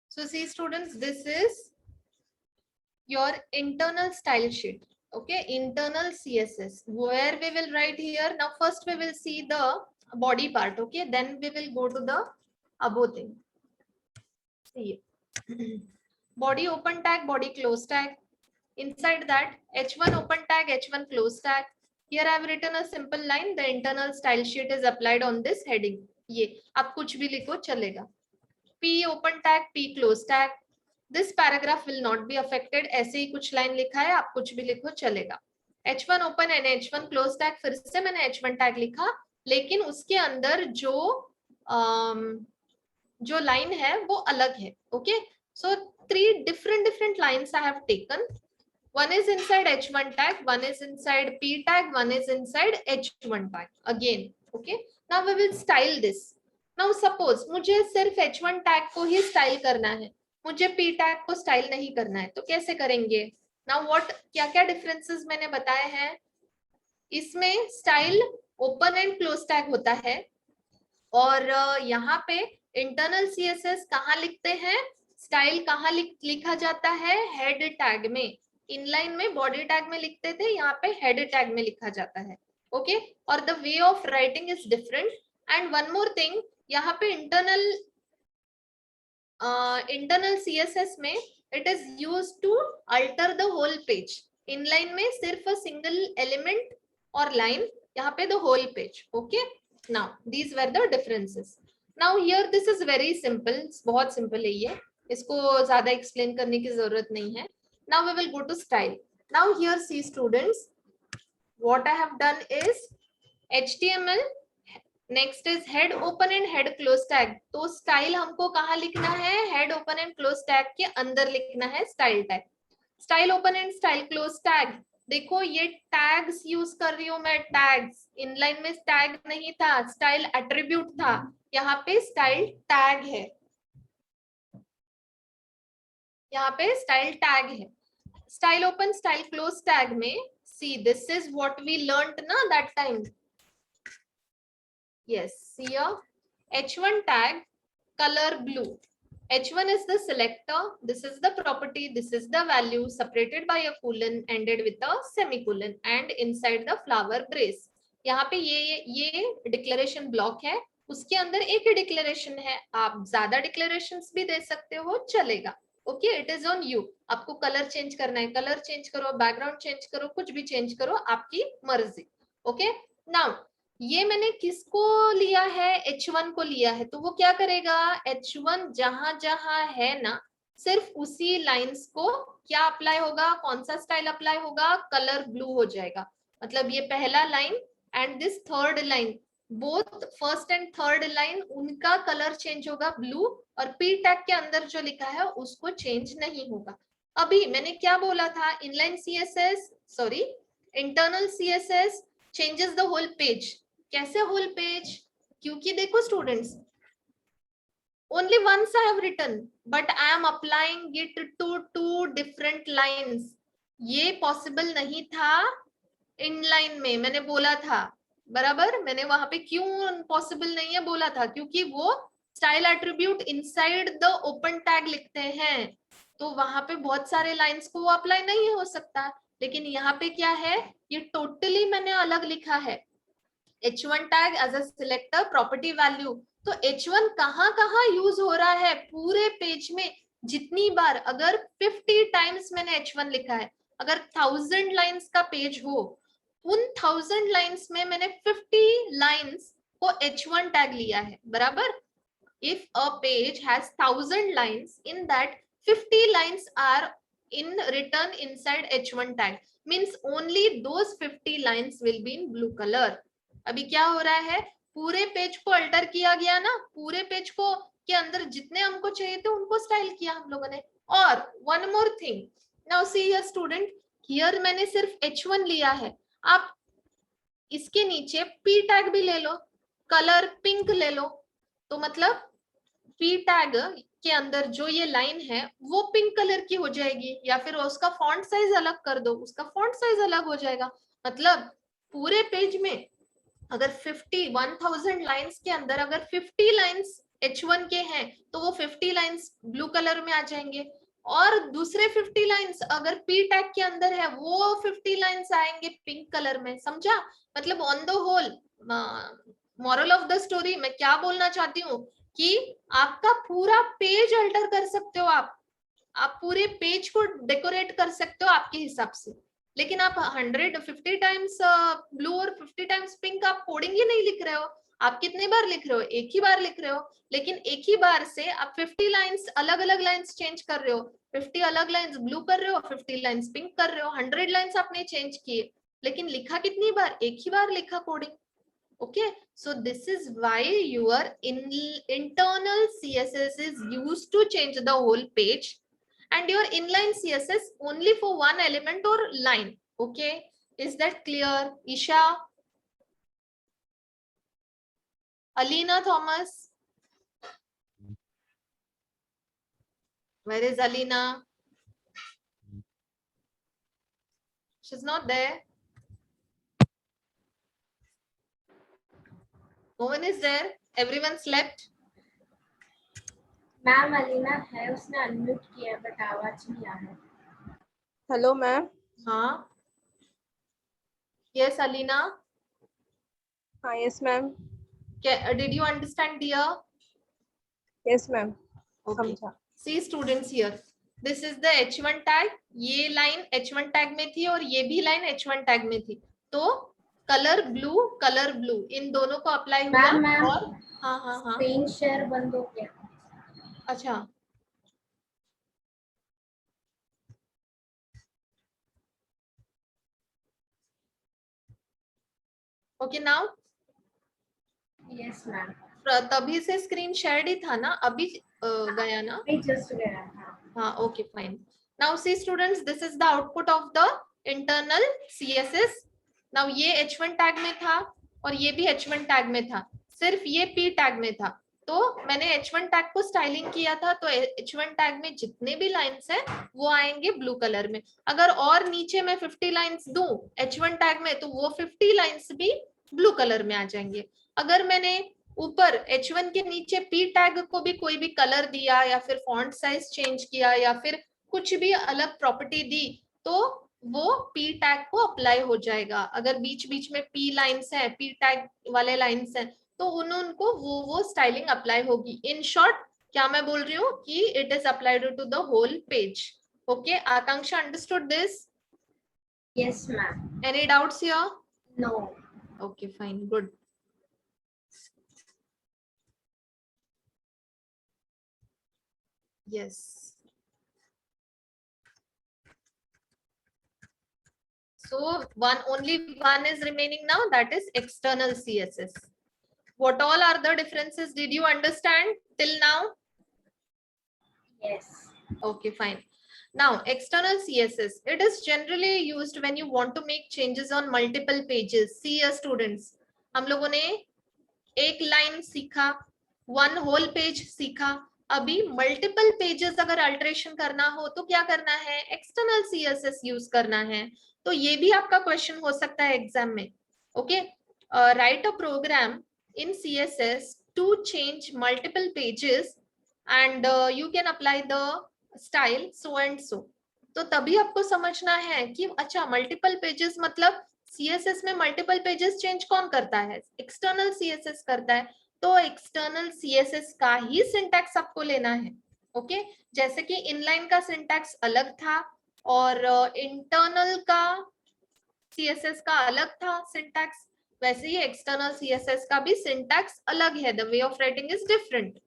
So see students, this is your internal style sheet. Okay, internal CSS, where we will write here. Now first we will see the body part. Okay, then we will go to the above thing. See body open tag, body close tag. Inside that H1 open tag, H1 close tag. Here I have written a simple line. The internal style sheet is applied on this heading. ये आप कुछ भी लिखो चलेगा. P open tag, P close tag. This paragraph will not be affected. ऐसे ही कुछ line लिखा है, आप कुछ भी लिखो चलेगा. H1 open and H1 close tag, फिर से मैंने H1 tag लिखा, लेकिन उसके अंदर जो लाइन है वो अलग है. Okay, so 3 different lines I have taken. One is inside h1 tag, one is inside p tag, one is inside h1 tag again. Okay, now we will style this. Now suppose मुझे सिर्फ h1 tag को ही style करना है, मुझे p tag को style नहीं करना है, तो कैसे करेंगे? Now what, क्या क्या डिफरेंसेस मैंने बताए हैं? इसमें style open and close tag होता है, और यहाँ पे इंटरनल सीएसएस कहाँ लिखते हैं, स्टाइल कहाँ लिखा जाता है? हेड टैग में। इनलाइन में बॉडी टैग में लिखते थे, यहाँ पे हेड टैग में लिखा जाता है। ओके, और the way of writing is different. And one more thing, यहाँ पे इंटरनल सीएसएस में it is use to alter the whole page. Inline में सिर्फ अ सिंगल एलिमेंट और लाइन, यहाँ पे the whole page. Okay, now these were the differences. Now here this is very simple, बहुत simple है ये, इसको ज्यादा explain करने की जरूरत नहीं है. Now we will go to style. Now here see students, what I have done is HTML, next is head open and head close tag. तो style हमको कहाँ लिखना है? head open and close tag के अंदर लिखना है style tag. Style open and style close tag, देखो ये टैग्स यूज कर रही हूं मैं, टैग्स। इनलाइन में टैग नहीं था, स्टाइल एट्रीब्यूट था, यहाँ पे स्टाइल टैग है, यहाँ पे स्टाइल टैग है। Style open style close tag में see this is what we learned ना that time. Yes, see h1 tag color blue. H1 is the selector, this is the property, this is the value, separated by a colon, ended with a semicolon and inside the flower brace. यहाँ पे ये declaration block है, उसके अंदर एक ही declaration है, आप ज्यादा डिक्लेरेशंस भी दे सकते हो, चलेगा। Okay, it is on you, आपको कलर चेंज करना है कलर चेंज करो, बैकग्राउंड चेंज करो, कुछ भी चेंज करो, आपकी मर्जी। ओके, नाउ ये मैंने किसको लिया है? H1 को लिया है, तो वो क्या करेगा? H1 जहां जहां है ना, सिर्फ उसी लाइंस को क्या अप्लाई होगा? कौन सा स्टाइल अप्लाई होगा? कलर ब्लू हो जाएगा। मतलब ये पहला line and this third line, both first and third line, उनका कलर चेंज होगा ब्लू, और पी टैग के अंदर जो लिखा है उसको चेंज नहीं होगा। अभी मैंने क्या बोला था? Inline CSS, sorry internal CSS changes the whole page. कैसे होल पेज? क्योंकि देखो students, only once I have written, but I am applying it to two different lines. ये पॉसिबल नहीं था इनलाइन में, मैंने बोला था बराबर। मैंने वहां पे क्यों पॉसिबल नहीं है बोला था? क्योंकि वो style attribute inside the open tag लिखते हैं, तो वहां पे बहुत सारे लाइंस को वो अप्लाई नहीं हो सकता। लेकिन यहाँ पे क्या है? ये टोटली मैंने अलग लिखा है। H1 tag as a selector property value, तो H1 कहाँ यूज हो रहा है? पूरे पेज में जितनी बार, अगर 50 टाइम्स मैंने H1 लिखा है, अगर 1000 लाइंस का पेज हो, उन 1000 लाइंस में मैंने 50 लाइंस को H1 टैग लिया है, बराबर। If a page has 1000 lines, in that 50 lines are in written inside H1 tag, means only those 50 lines will be in blue color. अभी क्या हो रहा है? पूरे पेज को अल्टर किया गया ना, पूरे पेज को के अंदर जितने हमको चाहिए थे उनको स्टाइल किया हम लोगों ने। और one more thing, now see here student, here मैंने सिर्फ H1 लिया है, आप इसके नीचे P टैग भी ले लो, कलर पिंक ले लो, तो मतलब P टैग के अंदर जो ये लाइन है वो पिंक कलर की हो जाएगी, या फिर उसका फॉन्ट साइज अलग कर दो, उसका फॉन्ट साइज अलग हो जाएगा। मतलब पूरे पेज में अगर 1000 लाइंस के अंदर अगर 50 लाइंस H1 के हैं, तो वो 50 लाइंस ब्लू कलर में आ जाएंगे, और दूसरे 50 लाइंस अगर P टैग के अंदर है, वो 50 लाइंस आएंगे पिंक कलर में। समझा? मतलब on the whole, moral of the story मैं क्या बोलना चाहती हूँ कि आपका पूरा पेज अल्टर कर सकते हो, आप पूरे पेज को डेकोरेट कर सकते हो आपके हिसाब से। लेकिन आप 150 टाइम्स ब्लू और 50 टाइम्स पिंक आप कोडिंग ही नहीं लिख रहे हो। आप कितने बार लिख रहे हो? एक ही बार लिख रहे हो, लेकिन एक ही बार से आप 50 लाइंस अलग अलग लाइंस चेंज कर रहे हो, 50 अलग लाइंस ब्लू कर रहे हो, 50 लाइंस पिंक कर रहे हो, 100 लाइंस आपने चेंज किए, लेकिन लिखा कितनी बार? एक ही बार लिखा coding. Okay, so this is why your internal CSS is used to change the whole page, and your inline CSS only for one element or line. Okay, is that clear? Isha, Alina Thomas, where is Alina? She's not there. No one is there. Everyone slept. Ma'am Alina है, उसने unmute किया है but आवाज नहीं आ रहा. Hello ma'am. हाँ. Yes, Alina. हाँ yes ma'am. Did you understand, dear? Yes ma'am. Okay. समझा. See students here. This is the H1 tag. ये लाइन H1 tag में थी और ये भी लाइन H1 tag में थी. तो कलर ब्लू इन दोनों को अप्लाई हुआ. मैम और हाँ हाँ हाँ. स्क्रीन शेयर बंद हो गया. अच्छा. Okay now. Yes ma'am. तभी से स्क्रीन शेयर्ड ही था ना, अभी गया ना. अभी जस्ट गया. हाँ, okay fine. Now see students, this is the output of the internal CSS. Now ये H1 टैग में था और ये भी H1 टैग में था, सिर्फ ये P टैग में था. तो मैंने H1 टैग को स्टाइलिंग किया था, तो H1 टैग में जितने भी लाइंस हैं वो आएंगे ब्लू कलर में. अगर और नीचे मैं 50 लाइंस दूं H1 टैग में, तो वो 50 लाइंस भी ब्लू कलर में आ जाएंगे. अगर मैंने ऊपर H1 के नीचे P टैग को भी कोई भी कलर दिया या फिर फॉन्ट साइज चेंज किया या फिर कुछ भी अलग प्रॉपर्टी दी, तो वो P टैग को अप्लाई हो जाएगा. अगर बीच बीच में P लाइंस है, P टैग वाले लाइंस हैं, तो उनको वो स्टाइलिंग अप्लाई होगी. इन शॉर्ट क्या मैं बोल रही हूँ कि it is applied to the whole page. Okay, Akanksha understood this? Yes ma'am. Any doubts here? No. Okay fine, good. Yes. So only one is remaining now, that is external CSS. What all are the differences? Did you understand till now? Yes. Okay, fine. Now external CSS, it is generally used when you want to make changes on multiple pages. See students, हम लोगों ने एक line सीखा, one whole page सीखा. अभी multiple pages अगर alteration करना हो तो क्या करना है? एक्सटर्नल CSS यूज करना है. तो ये भी आपका क्वेश्चन हो सकता है एग्जाम में. Okay, write a program in CSS to change multiple pages and you can apply the style so and so. तो तभी आपको समझना है कि अच्छा मल्टीपल पेजेस मतलब CSS में मल्टीपल पेजेस चेंज कौन करता है? एक्सटर्नल CSS करता है. तो एक्सटर्नल CSS का ही सिंटैक्स आपको लेना है. ओके, जैसे कि इनलाइन का सिंटैक्स अलग था और इंटरनल का CSS का अलग था सिंटैक्स, वैसे ही एक्सटर्नल CSS का भी सिंटैक्स अलग है. The way of writing is different.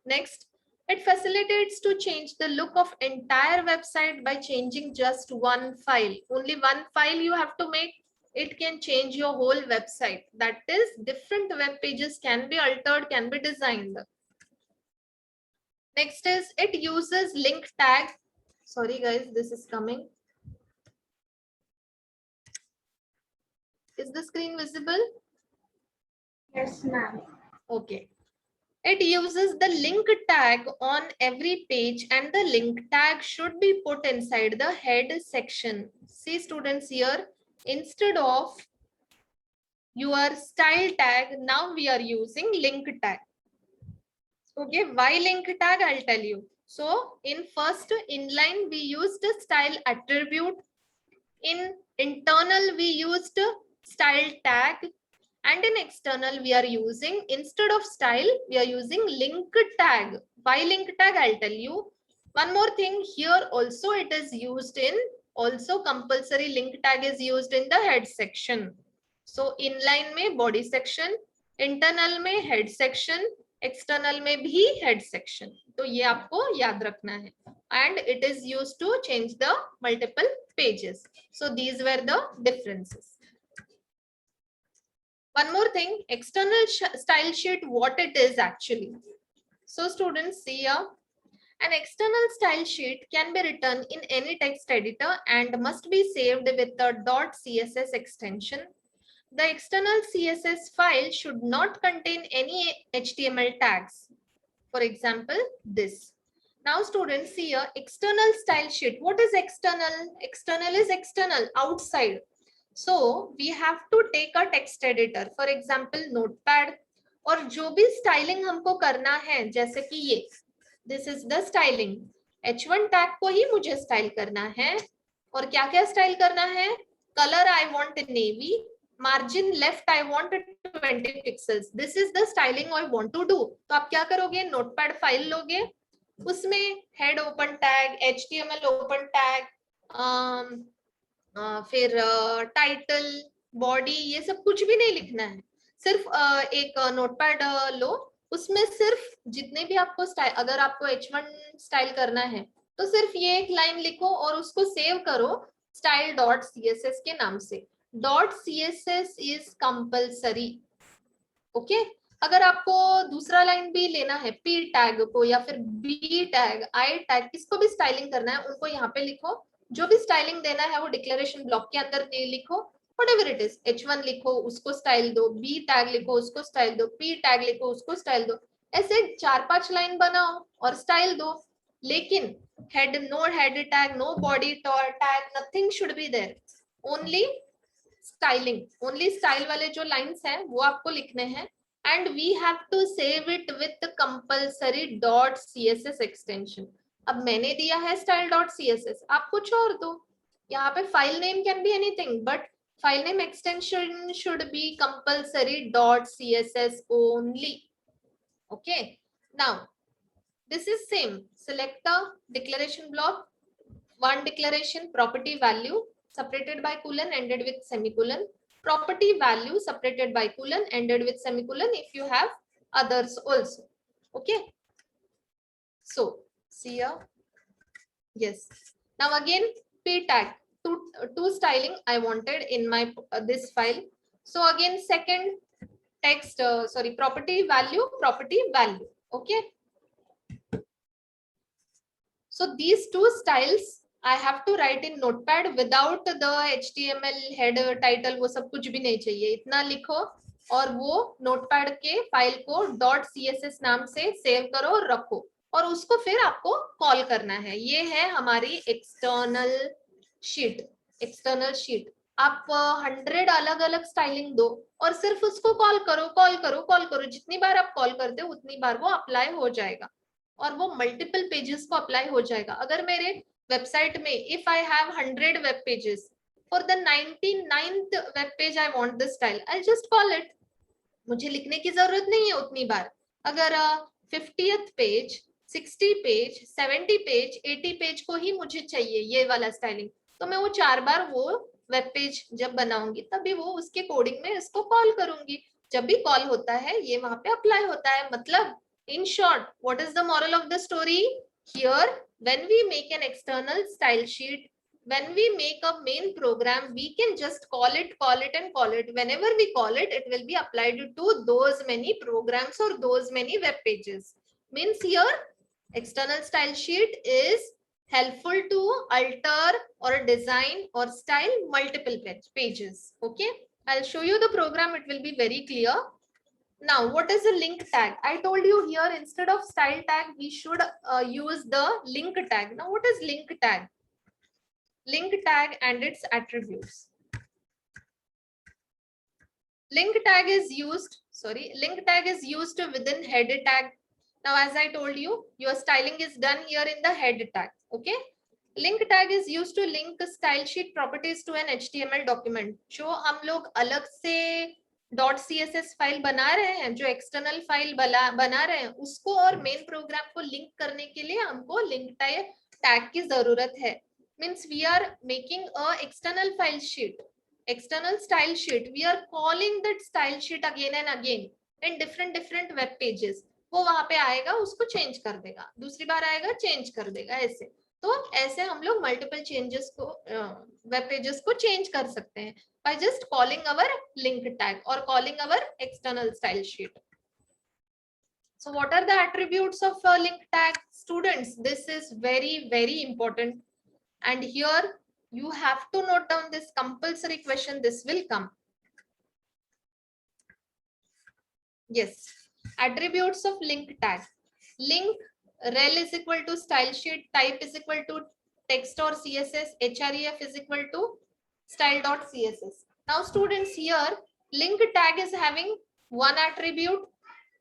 Next, it facilitates to change the look of entire website by changing just one file. Only one file you have to make. It can change your whole website. That is, different web pages can be altered, can be designed. Next is it uses link tag. Sorry guys, this is coming. Is the screen visible? Yes ma'am. Okay. It uses the link tag on every page and the link tag should be put inside the head section. See students here, instead of your style tag, now we are using link tag. Okay, why link tag? I'll tell you. So in first inline we used style attribute. In internal we used style tag. And in external we are using, instead of style, we are using link tag. Why link tag? I'll tell you. One more thing here also it is used in, also compulsory link tag is used in the head section. So inline में body section, internal में head section, external में भी head section. तो ये आपको याद रखना है. And it is used to change the multiple pages. So these were the differences. One more thing, external style sheet, what it is actually. So students see here, An external style sheet can be written in any text editor and must be saved with the .css extension. The external CSS file should not contain any HTML tags. For example, this. Now students, see here, external style sheet. What is external? External is external, outside. So we have to take a text editor, for example, Notepad, और जो भी styling हमको करना है, जैसे कि ये, this is the styling, H1 tag को ही मुझे स्टाइल करना है, और क्या क्या स्टाइल करना है, colour I want navy, margin left I want 20 pixels, this is the styling I want to do. तो आप क्या करोगे, नोटपैड फाइल लोगे, उसमें head open tag, HTML open tag, फिर टाइटल, बॉडी, ये सब कुछ भी नहीं लिखना है, सिर्फ एक नोटपैड लो, उसमें सिर्फ जितने भी आपको स्टाइल, अगर आपको H1 स्टाइल करना है तो सिर्फ ये एक लाइन लिखो और उसको सेव करो style.css के नाम से. .css is compulsory. ओके, अगर आपको दूसरा लाइन भी लेना है, P टैग को या फिर B टैग, I टैग, किसको भी स्टाइलिंग करना है उनको यहाँ पे लिखो. जो भी स्टाइलिंग देना है वो डिक्लेरेशन ब्लॉक के अंदर लिखो. Whatever it is, H1 लिखो, उसको स्टाइल दो, B टैग लिखो, उसको स्टाइल दो, P टैग लिखो, उसको स्टाइल दो. ऐसे 4-5 लाइन बनाओ और स्टाइल दो. लेकिन head, no head tag, no body tag, nothing should be there, only styling. Only style वाले जो लाइंस हैं वो आपको लिखने हैं. And we have to save it with compulsory .css extension. अब मैंने दिया है style.css, आप कुछ और दो. यहाँ पे file name can be anything, but file name extension should be compulsory .css only. Okay, now this is same. Select the declaration block, one declaration, property value separated by colon, ended with semicolon, property value separated by colon, ended with semicolon if you have others also. Okay, so see here, yes. Now again, P tag, two styling I wanted in my this file. So again, second text, property value. Okay, so these two styles I have to write in Notepad without the HTML header, title, वो सब कुछ भी नहीं चाहिए. इतना लिखो और वो Notepad के फाइल को .css नाम से सेव करो और रखो, और उसको फिर आपको कॉल करना है. ये है हमारी एक्सटर्नल शीट. एक्सटर्नल शीट आप 100 अलग अलग स्टाइलिंग दो और सिर्फ उसको कॉल करो. जितनी बार आप कॉल करते हो उतनी बार वो अप्लाई हो जाएगा और वो मल्टीपल पेजेस को अप्लाई हो जाएगा. अगर मेरे वेबसाइट में if I have 100 web pages, for the 99th web page I want this style, I just call it. मुझे लिखने की जरूरत नहीं है उतनी बार. अगर 50th page, 60 page, 70 page, 80 page को ही मुझे चाहिए ये वाला स्टाइलिंग, तो मैं वो 4 बार वो वेब पेज जब बनाऊंगी तभी वो उसके कोडिंग में इसको कॉल करूंगी. जब भी कॉल होता है ये वहां पे अप्लाई होता है. मतलब in short, what is the moral of the story? Here, when we make an external style sheet, when we make a main program, we can just call it. Whenever we call it, it will be applied to those many programs or those many web pages. Means here, external style sheet is helpful to alter or design or style multiple pages. Okay, I'll show you the program. It will be very clear. Now, what is a link tag? I told you here, instead of style tag, we should use the link tag. Now, what is link tag? Link tag and its attributes. Link tag is used within head tag. Now, as I told you, your styling is done here in the head tag. Okay. Link tag is used to link style sheet properties to an HTML document. जो हम लोग अलग से .css file बना रहे हैं, जो external file बना रहे हैं, उसको और मेन प्रोग्राम को लिंक करने के लिए हमको लिंक टैग की जरूरत है. Means we are making a external file sheet, external style sheet. We are calling that style sheet again and again in different web pages. वो वहां पे आएगा, उसको चेंज कर देगा, दूसरी बार आएगा, चेंज कर देगा. ऐसे तो ऐसे हम लोग मल्टीपल चेंजेस को, वेब पेजेस को चेंज कर सकते हैं by just calling our link tag or calling our external style sheet. So what are the attributes of a link tag? Students, this is very, very important. And here you have to note down this compulsory question. This will come. Yes. Attributes of link tag. Link rel is equal to style sheet, type is equal to text or CSS, href is equal to style.css. Now students, here link tag is having one attribute,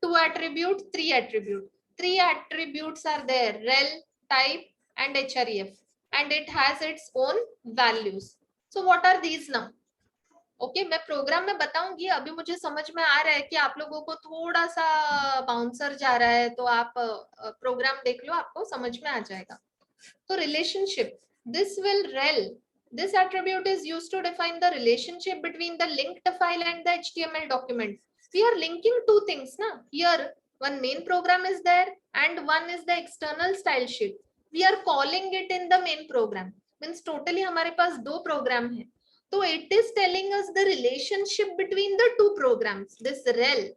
two attribute, three attribute. Three attributes are there, rel, type and href, and it has its own values. So what are these now? Okay मैं programme में बताऊंगी, अभी मुझे समझ में आ रहा है कि आप लोगों को थोड़ा सा बाउंसर जा रहा है, तो आप प्रोग्राम देख लो, आपको समझ में आ जाएगा. तो relationship, this will rail, this attribute is used to define the relationship between the linked file and the HTML document. We are linking two things na. Here one main program is there and one is the external style sheet. We are calling it in the main program. Means totally हमारे पास दो program है. So it is telling us the relationship between the two programs. This rel.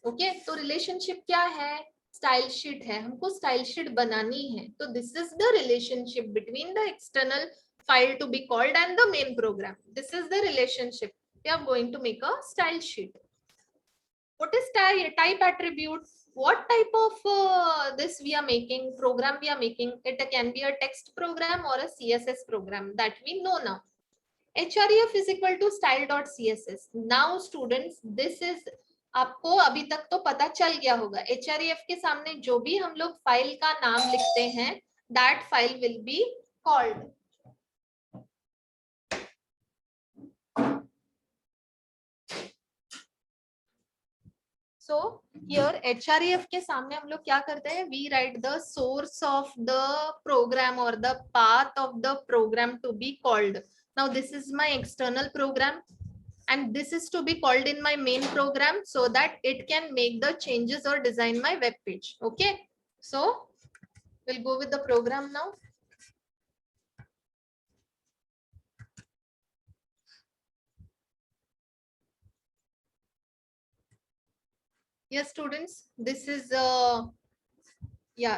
Okay. तो relationship क्या है? Style sheet है. हमको style sheet बनानी है. तो this is the relationship between the external file to be called and the main program. This is the relationship. We are going to make a style sheet. What is type attribute? What type of this we are making, program we are making? It can be a text program or a CSS program, that we know now. href is equal to style.css. Now students, this is आपको अभी तक तो पता चल गया होगा. href के सामने जो भी हम लोग फाइल का नाम लिखते हैं, that file will be called. So here href के सामने हम लोग क्या करते हैं? We write the source of the program or the path of the program to be called. Now this is my external program and this is to be called in my main program so that it can make the changes or design my web page. Okay. So we'll go with the program now. Yes, students, this is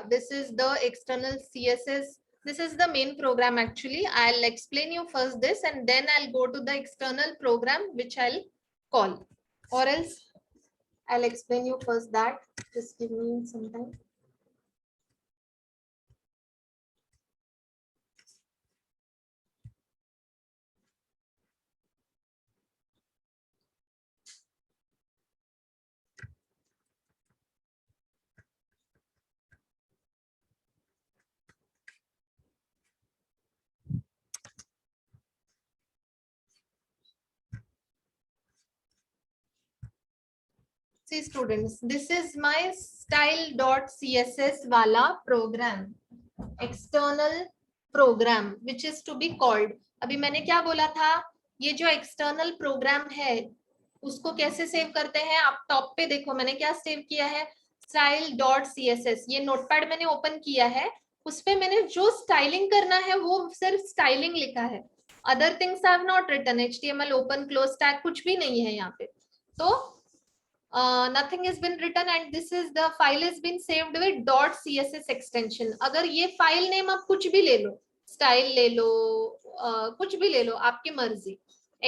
this is the external CSS. This is the main program actually. I'll explain you first this and then I'll go to the external program which I'll call, or else I'll explain you first that. Just give me some time. See students, this is my style.css wala program, external program which is to be called. अभी मैंने क्या बोला था? ये जो external program है उसको कैसे सेव करते हैं? आप टॉप पे देखो, मैंने क्या सेव किया है? style.css. ये नोटपैड मैंने ओपन किया है, उस पे मैंने जो स्टाइलिंग करना है वो सिर्फ स्टाइलिंग लिखा है. Other things I have not written. HTML open close tag कुछ भी नहीं है यहाँ पे. तो nothing has been written and this is the file has been saved with .css extension. अगर ये फाइल नेम आप कुछ भी ले लो, स्टाइल ले लो, कुछ भी ले लो, आपकी मर्जी,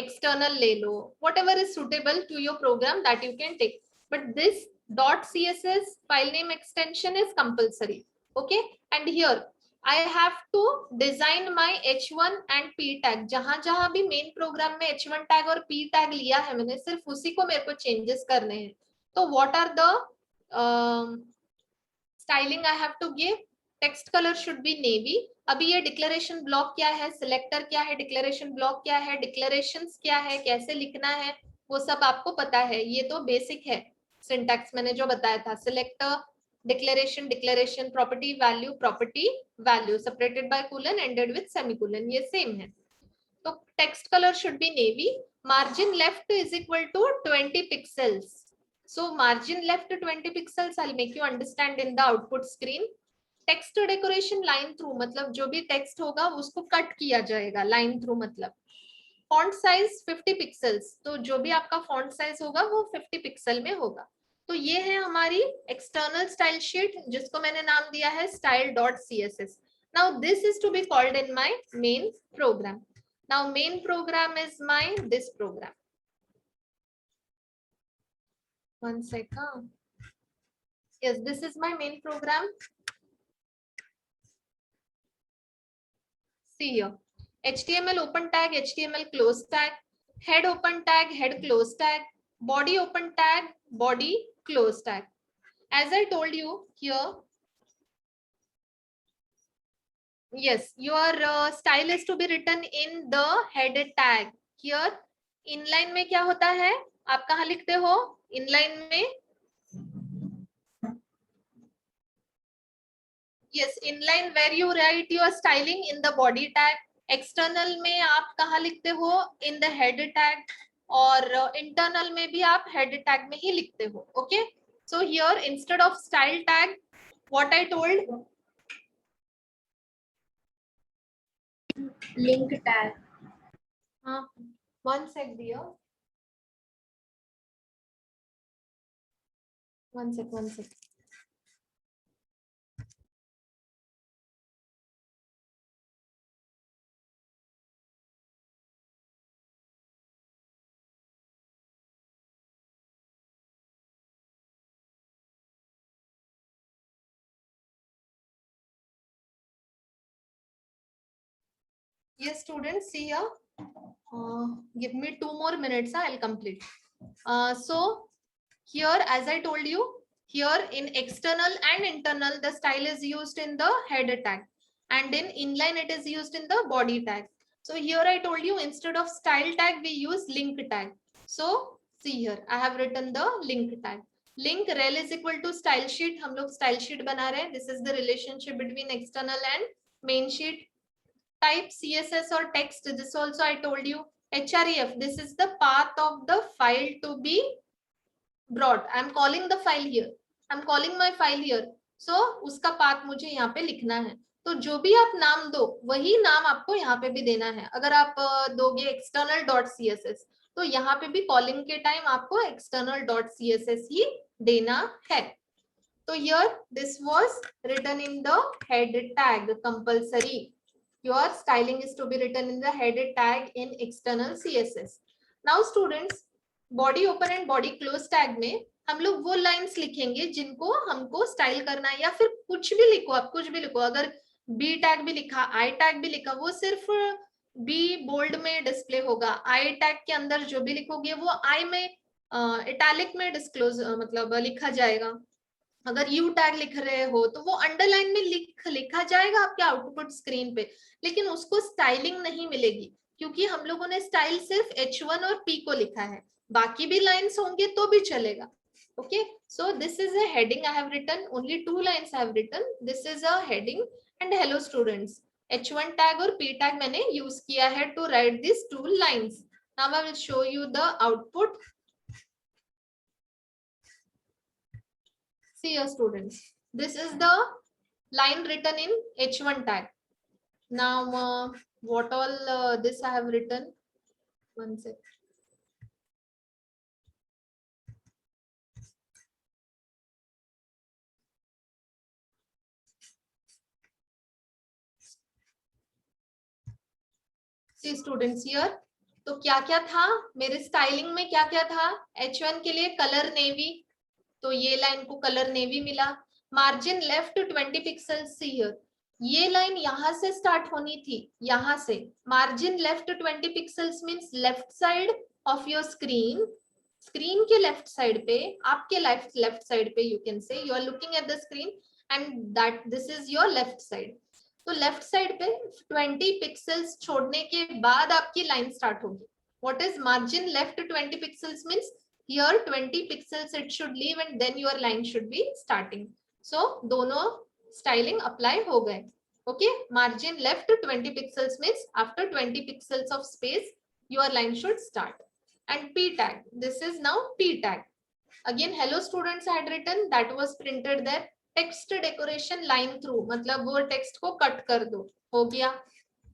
external ले लो, whatever is suitable to your program that you can take, but this .css file name extension is compulsory. Okay. And here I have to design my h1 and p tag. जहां जहां भी main program में h1 tag और p tag लिया है मैंने, सिर्फ उसी को मेरे को चेंजेस करने हैं. तो what are the styling I have to give? Text color should be navy. अभी ये डिक्लेरेशन ब्लॉक क्या है, सिलेक्टर क्या है, डिक्लेरेशन ब्लॉक क्या है, डिक्लेरेशंस क्या है, कैसे लिखना है, वो सब आपको पता है. ये तो बेसिक है. सिंटैक्स मैंने जो बताया था, selector, declaration, declaration, property value separated by colon, ended with semicolon, ये same है. तो text color should be navy. Margin left is equal to 20 pixels. So margin left 20 pixels. I'll make you understand in the output screen. Text decoration line through मतलब जो भी text होगा उसको cut किया जाएगा. line through मतलब font size 50 pixels. तो जो भी आपका font size होगा वो 50 pixel में होगा. तो ये है हमारी एक्सटर्नल स्टाइल शीट जिसको मैंने नाम दिया है style.css. Now this is to be called in my main program. Now main program is my this program. One second. Yes, this is my main program. See here. HTML open tag, HTML close tag, head open tag, head close tag, body open tag, body close tag. As I told you here, yes, your style is to be written in the head tag. Here, inline में क्या होता है? आप कहाँ लिखते हो? Inline में, yes, inline where you write your styling in the body tag. External में आप कहाँ लिखते हो? In the head tag. और internal में भी आप head tag में ही लिखते हो. Okay? So here instead of style tag, what I told? Link tag. One sec, dear. One sec. Yes, students, see here. Give me 2 more minutes, I'll complete. So here, as I told you, here in external and internal, the style is used in the header tag, and in inline it is used in the body tag. So here I told you instead of style tag, we use link tag. So see here, I have written the link tag. Link rel is equal to style sheet. हम लोग style sheet बना रहे हैं. This is the relationship between external and main sheet. Type CSS or text. This also I told you. href. This is the path of the file to be brought. I am calling the file here. I am calling my file here. So उसका path मुझे यहाँ पे लिखना है. तो जो भी आप नाम दो वही नाम आपको यहाँ पे भी देना है. अगर आप दोगे external.css तो यहाँ पे भी calling के टाइम आपको external.css ही देना है. तो here this was written in the head tag compulsory. Your styling is to be written in the head tag in external CSS. Now students, body open and body close tag में हम लोग वो lines लिखेंगे जिनको हमको style करना है, या फिर कुछ भी लिखो, आप कुछ भी लिखो. अगर बी टैग भी लिखा, आई टैग भी लिखा, वो सिर्फ बी बोल्ड में डिस्प्ले होगा. आई टैग के अंदर जो भी लिखोगे वो आई में इटैलिक में डिस्क्लोज मतलब लिखा जाएगा. अगर यू टैग लिख रहे हो तो वो अंडरलाइन में लिखा जाएगा आपके आउटपुट स्क्रीन पे, लेकिन उसको स्टाइलिंग नहीं मिलेगी क्योंकि हम लोगों ने स्टाइल सिर्फ H1 और P को लिखा है. बाकी भी लाइंस होंगे तो भी चलेगा. Okay, so this is a heading I have written, only 2 lines I have written. This is a heading and hello students. H1 tag और P टैग मैंने यूज किया है to write this 2 lines. Now I will show you the output. See your students, this is the line written in H1 tag. Now what all this I have written. One sec. See students here, तो क्या क्या था मेरे styling में, क्या क्या था. H1 के लिए कलर नेवी, तो ये लाइन को कलर नेवी मिला. Margin left 20 pixels. See here, ये लाइन यहाँ से स्टार्ट होनी थी, यहाँ से. Margin left 20 pixels means left side of your screen. Screen के लेफ्ट साइड पे, आपके लेफ्ट साइड पे, you can say you are looking at the screen and that this is your left side. तो left side पे 20 pixels छोड़ने के बाद आपकी लाइन स्टार्ट होगी. What is margin left 20 pixels means here 20 pixels it should leave and then your line should be starting. So दोनों styling apply हो गए. Okay, margin left 20 pixels means after 20 pixels of space your line should start. And P tag, this is now P tag. Again hello students I had written, that was printed there. Text decoration line through, मतलब वो text को cut कर दो, हो गया.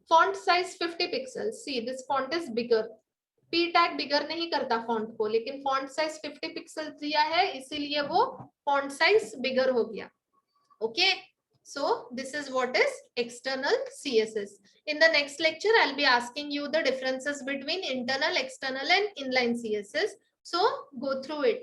Font size 50 pixels. See this font is bigger. P tag bigger नहीं करता font को, लेकिन फॉन्ट साइज 50 पिक्सल दिया है इसीलिए वो फॉन्ट साइज बिगर हो गया. Okay, so this is what is external CSS. In the next lecture, I'll be asking you the differences between internal, external and inline CSS. So go through it.